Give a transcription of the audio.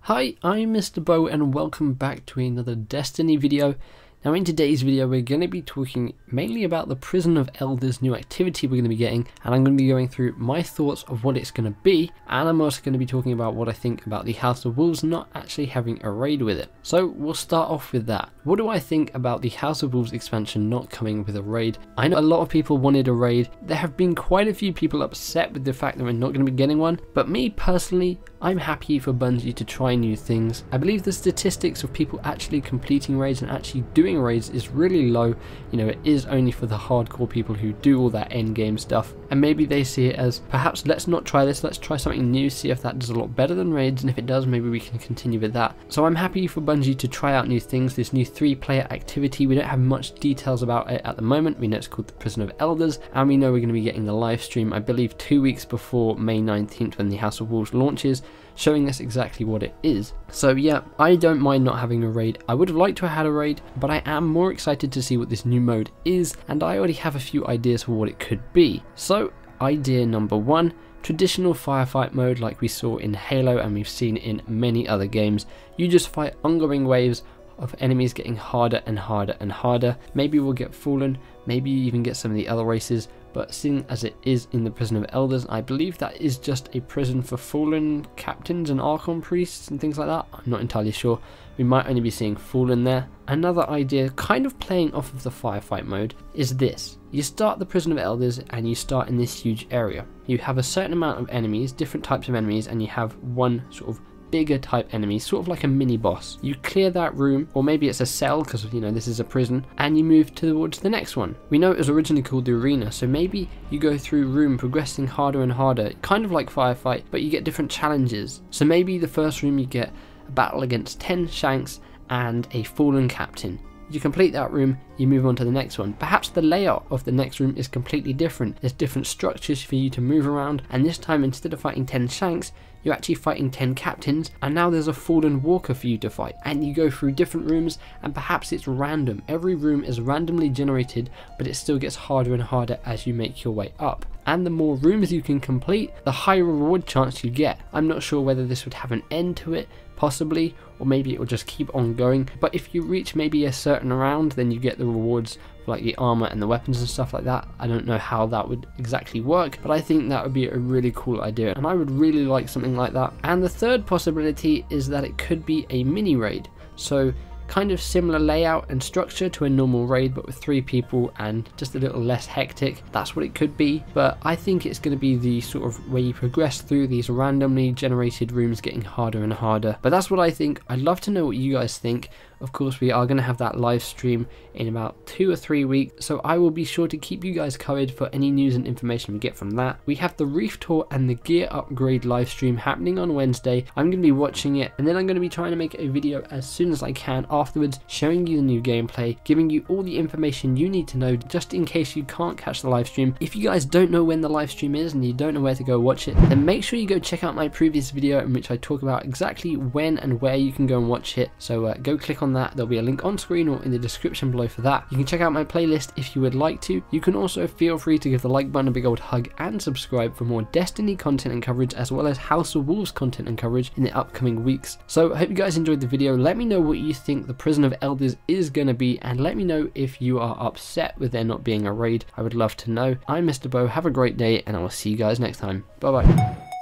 Hi, I'm Mr. Bo and welcome back to another Destiny video. Now in today's video we're going to be talking mainly about the Prison of Elders new activity we're going to be getting, and I'm going to be going through my thoughts of what it's going to be, and I'm also going to be talking about what I think about the House of Wolves not actually having a raid with it. So we'll start off with that. What do I think about the House of Wolves expansion not coming with a raid? I know a lot of people wanted a raid. There have been quite a few people upset with the fact that we're not going to be getting one, but me personally, I'm happy for Bungie to try new things. I believe the statistics of people actually completing raids and actually doing raids is really low. You know, it is only for the hardcore people who do all that end game stuff, and maybe they see it as perhaps let's not try this, let's try something new, see if that does a lot better than raids, and if it does, maybe we can continue with that. So I'm happy for Bungie to try out new things. This new 3-player activity, we don't have much details about it at the moment. We know it's called the Prison of Elders, and we know we're going to be getting the live stream, I believe 2 weeks before May 19th when the House of Wolves launches, showing us exactly what it is. So yeah, I don't mind not having a raid. I would have liked to have had a raid, but I am more excited to see what this new mode is, and I already have a few ideas for what it could be. So idea number one, traditional firefight mode like we saw in Halo and we've seen in many other games. You just fight ongoing waves of enemies getting harder and harder and harder. Maybe we'll get Fallen, maybe you even get some of the other races, but seeing as it is in the Prison of Elders, I believe that is just a prison for Fallen captains and Archon priests and things like that. I'm not entirely sure. We might only be seeing Fallen there. Another idea, kind of playing off of the firefight mode, is this. You start the Prison of Elders and you start in this huge area. You have a certain amount of enemies, different types of enemies, and you have one sort of bigger type enemy, sort of like a mini boss. You clear that room, or maybe it's a cell because you know this is a prison, and you move towards the next one. We know it was originally called the arena, so maybe you go through room progressing harder and harder, kind of like firefight, but you get different challenges. So maybe the first room you get a battle against 10 shanks and a fallen captain. You complete that room, you move on to the next one. Perhaps the layout of the next room is completely different. There's different structures for you to move around, and this time instead of fighting 10 shanks, you're actually fighting 10 captains, and now there's a fallen walker for you to fight. And you go through different rooms, and perhaps it's random. Every room is randomly generated, but it still gets harder and harder as you make your way up. And the more rooms you can complete, the higher reward chance you get. I'm not sure whether this would have an end to it, possibly, or maybe it will just keep on going, but if you reach maybe a certain round, then you get the rewards for like the armor and the weapons and stuff like that. I don't know how that would exactly work, but I think that would be a really cool idea, and I would really like something like that. And the third possibility is that it could be a mini raid, so kind of similar layout and structure to a normal raid, but with 3 people and just a little less hectic. That's what it could be, but I think it's going to be the sort of where you progress through these randomly generated rooms getting harder and harder. But that's what I think. I'd love to know what you guys think. Of course, we are going to have that live stream in about 2 or 3 weeks, so I will be sure to keep you guys covered for any news and information we get from that. We have the Reef tour and the gear upgrade live stream happening on Wednesday. I'm going to be watching it, and then I'm going to be trying to make a video as soon as I can afterwards, showing you the new gameplay, giving you all the information you need to know just in case you can't catch the live stream. If you guys don't know when the live stream is and you don't know where to go watch it, then make sure you go check out my previous video in which I talk about exactly when and where you can go and watch it. So go click on that. There'll be a link on screen or in the description below for that. You can check out my playlist if you would like to. You can also feel free to give the like button a big old hug and subscribe for more Destiny content and coverage, as well as House of Wolves content and coverage in the upcoming weeks. So I hope you guys enjoyed the video. Let me know what you think the Prison of Elders is going to be, and let me know if you are upset with there not being a raid. I would love to know. I'm Mr. Bo. Have a great day, and I will see you guys next time. Bye bye.